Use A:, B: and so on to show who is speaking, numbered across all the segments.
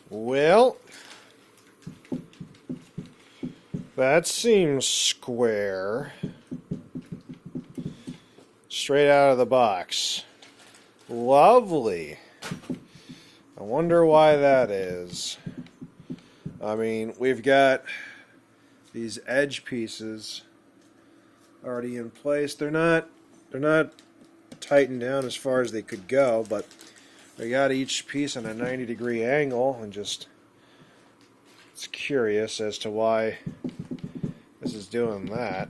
A: Well, that seems square. Straight out of the box. Lovely. I wonder why that is. I mean, we've got these edge pieces already in place. They're not tightened down as far as they could go, but we got each piece on a 90-degree angle, and just it's curious as to why this is doing that.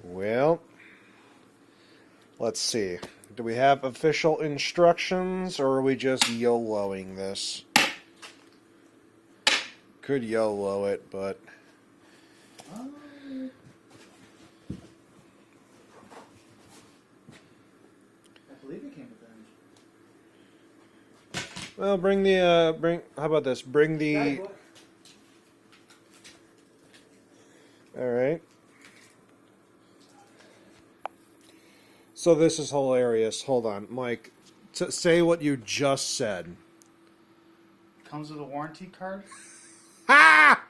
A: Well, let's see. Do we have official instructions, or are we just YOLOing this? Could YOLO it, but well, bring the how about this? Bring the. All right. So this is hilarious. Hold on, Mike. Say what you just said.
B: Comes with a warranty card.
A: Ha!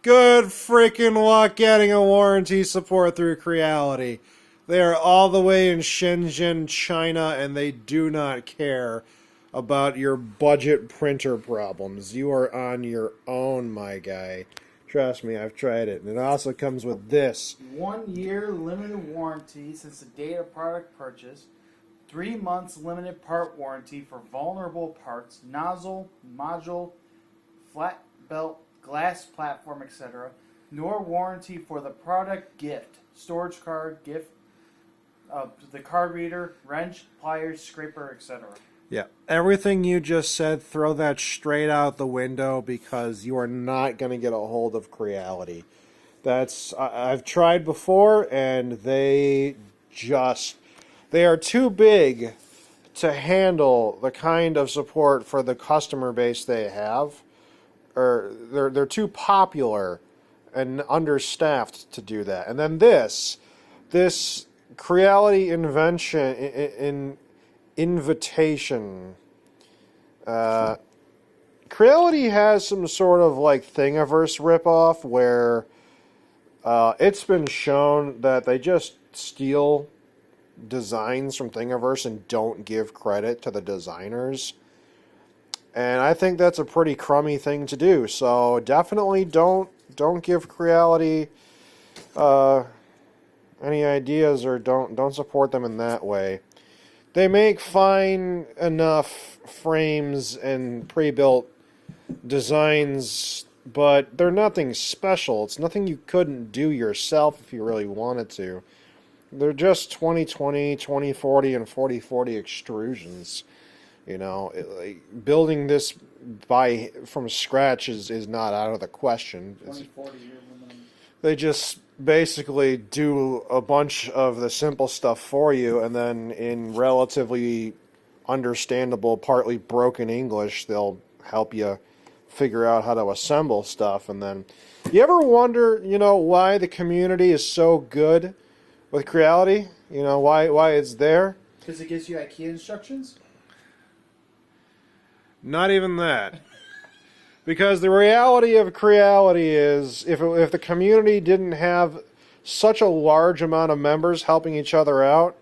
A: Good freaking luck getting a warranty support through Creality. They are all the way in Shenzhen, China, and they do not care about your budget printer problems. You are on your own, my guy. Trust me, I've tried it. And it also comes with this.
B: 1 year limited warranty since the date of product purchase. 3 months limited part warranty for vulnerable parts, nozzle, module, flat belt, glass platform, etc. Nor warranty for the product gift, storage card, gift, the card reader, wrench, pliers, scraper, etc.
A: Yeah, everything you just said, throw that straight out the window because you are not going to get a hold of Creality. I've tried before, and they are too big to handle the kind of support for the customer base they have. Or they're too popular and understaffed to do that. And then this Creality invitation. Creality has some sort of like Thingiverse ripoff where it's been shown that they just steal designs from Thingiverse and don't give credit to the designers. And I think that's a pretty crummy thing to do. So definitely don't give Creality any ideas, or don't support them in that way. They make fine enough frames and pre-built designs, but they're nothing special. It's nothing you couldn't do yourself if you really wanted to. They're just 2020, 2040, and 4040 extrusions. You know, building this from scratch is not out of the question.
B: 2040 year minimum.
A: They just basically do a bunch of the simple stuff for you, and then in relatively understandable, partly broken English, they'll help you figure out how to assemble stuff. And then, you ever wonder, why the community is so good with Creality? Why it's there?
B: Because it gives you IKEA instructions?
A: Not even that. Because the reality of Creality is, if the community didn't have such a large amount of members helping each other out,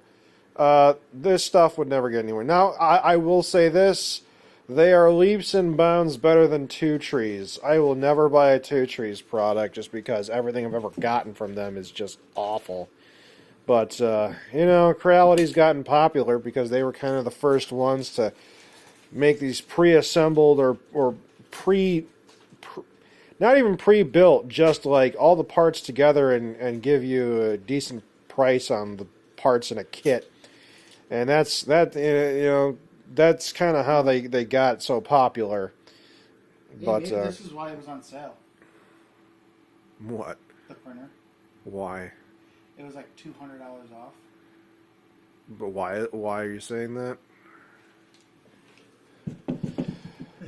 A: this stuff would never get anywhere. Now, I will say this. They are leaps and bounds better than Two Trees. I will never buy a Two Trees product just because everything I've ever gotten from them is just awful. But, Creality's gotten popular because they were kind of the first ones to make these pre-assembled or not even pre-built, just like all the parts together and give you a decent price on the parts in a kit. And that's kind of how they got so popular. But
B: maybe this is why it was on sale.
A: What?
B: The printer.
A: Why?
B: It was like $200 off.
A: But why are you saying that?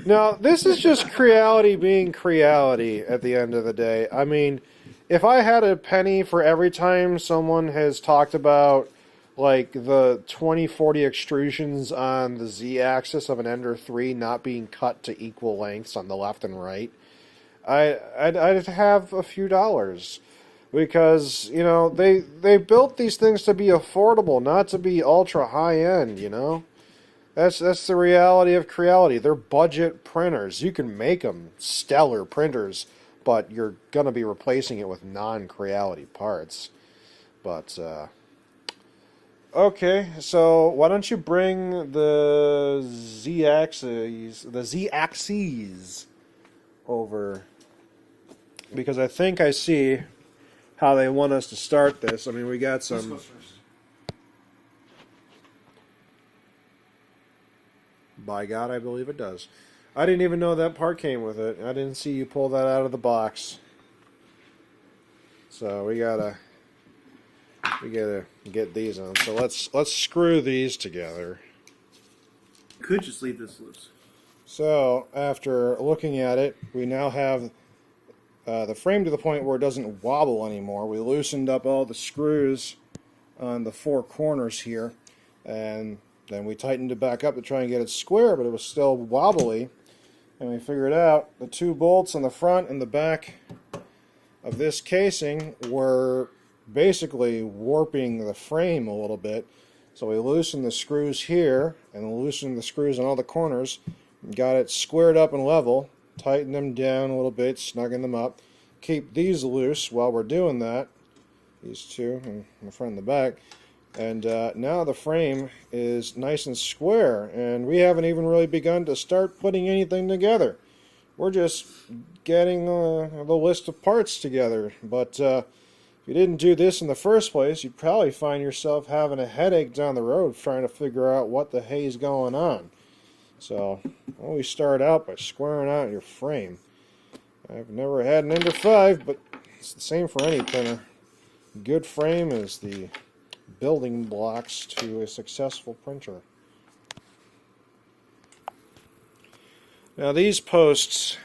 A: Now, this is just Creality being Creality at the end of the day. I mean, if I had a penny for every time someone has talked about like the 2040 extrusions on the z-axis of an Ender 3 not being cut to equal lengths on the left and right, I'd have a few dollars. Because, you know, they built these things to be affordable, not to be ultra high-end, you know? That's the reality of Creality. They're budget printers. You can make them stellar printers, but you're going to be replacing it with non-Creality parts. But, okay, so why don't you bring the Z-axes over? Because I think I see how they want us to start this. I mean, we got
B: This
A: some...
B: goes first.
A: By God, I believe it does. I didn't even know that part came with it. I didn't see you pull that out of the box. So we gotta get these on. So let's screw these together.
B: You could just leave this loose.
A: So after looking at it, we now have the frame to the point where it doesn't wobble anymore. We loosened up all the screws on the four corners here, and then we tightened it back up to try and get it square, but it was still wobbly. And we figured out the two bolts on the front and the back of this casing were basically warping the frame a little bit. So we loosened the screws here and loosened the screws on all the corners, got it squared up and level, tighten them down a little bit, snugging them up. Keep these loose while we're doing that. These two, in the front and the back. And now the frame is nice and square, and we haven't even really begun to start putting anything together. We're just getting the list of parts together. But if you didn't do this in the first place, you'd probably find yourself having a headache down the road trying to figure out what the hay's going on. So always start out by squaring out your frame. I've never had an Ender 5, but it's the same for any printer. Good frame is the building blocks to a successful printer. Now these posts,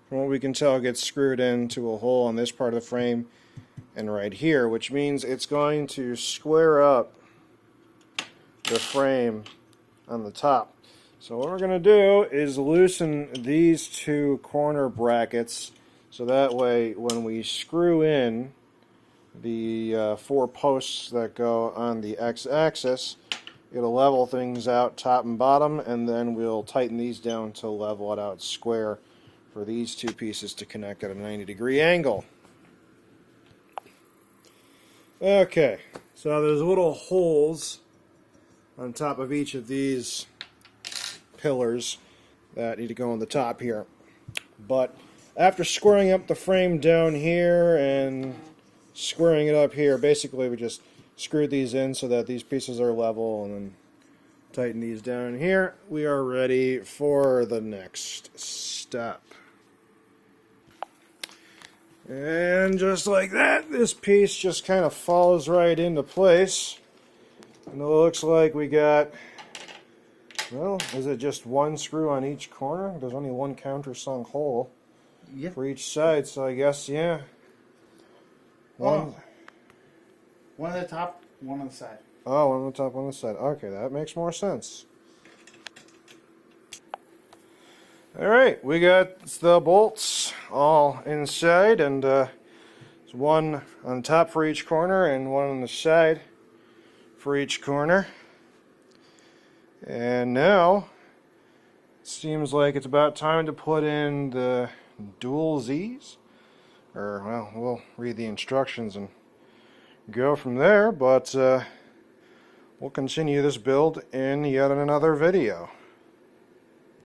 A: from what we can tell, get screwed into a hole on this part of the frame and right here, which means it's going to square up the frame on the top. So what we're going to do is loosen these two corner brackets so that way when we screw in the four posts that go on the x-axis, it'll level things out top and bottom, and then we'll tighten these down to level it out square for these two pieces to connect at a 90-degree angle. Okay, so there's little holes on top of each of these pillars that need to go on the top here. But after squaring up the frame down here and squaring it up here, basically we just screwed these in so that these pieces are level, and then tighten these down here. We are ready for the next step. And just like that, this piece just kind of falls right into place. And it looks like we got, well, is it just one screw on each corner? There's only one countersunk hole for each side, so I guess, yeah.
B: One on the top, one on the side.
A: Oh, one on the top, one on the side. Okay, that makes more sense. Alright, we got the bolts all inside, and there's one on top for each corner and one on the side for each corner. And now it seems like it's about time to put in the dual Z's. Or, well, we'll read the instructions and go from there, but we'll continue this build in yet another video.